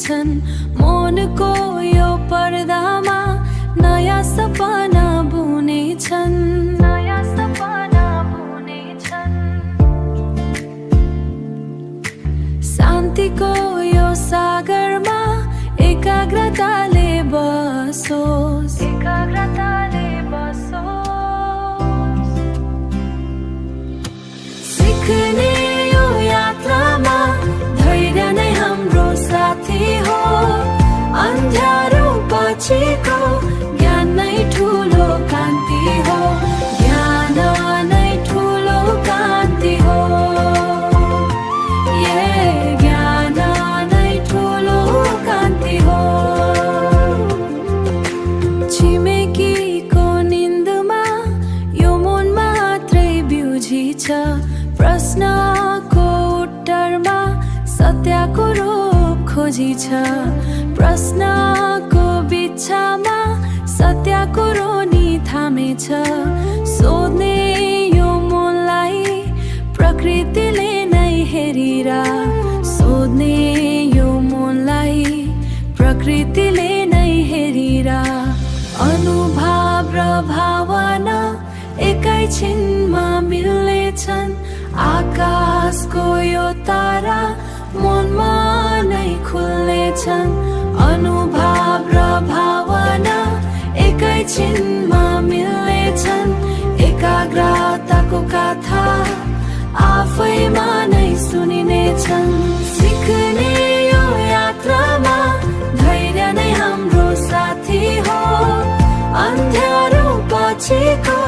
छन् मनको यो पर्दामा नयाँ सपना बुनेछन् शान्तिको यो सागरमा एकाग्रताले बसोस् सिक्ने यो यात्रामा धैर्य नै हाम्रो साथी हो अन्ध्यारो पछिको ज्ञान नै ठुलो कान्ति हो ज्ञान नै ठुलो कान्ति हो ज्ञान नै ठुलो कान्ति हो छिमेकीको निन्दमा यो मन मात्रै बिउझी छ प्रश्नको उत्तरमा सत्यको रूप खोजी छ प्रश्नको बिछामा सत्यको रोनी थामेछ सोध्ने यो मनलाई प्रकृतिले नै हेरिरा सोध्ने यो मनलाई प्रकृतिले नै हेरिरा अनुभव र भावना एकैछिनमा मिल्नेछन् आकाशको यो तारा मनमा नै खुल्नेछन् अनुभव र भावना एकैछिनमा मिल्नेछन् एकाग्रताको कथा आफैमा नै सुनिनेछन् सिक्ने यो यात्रामा धैर्य नै हाम्रो साथी हो अन्ध्यारो पछिको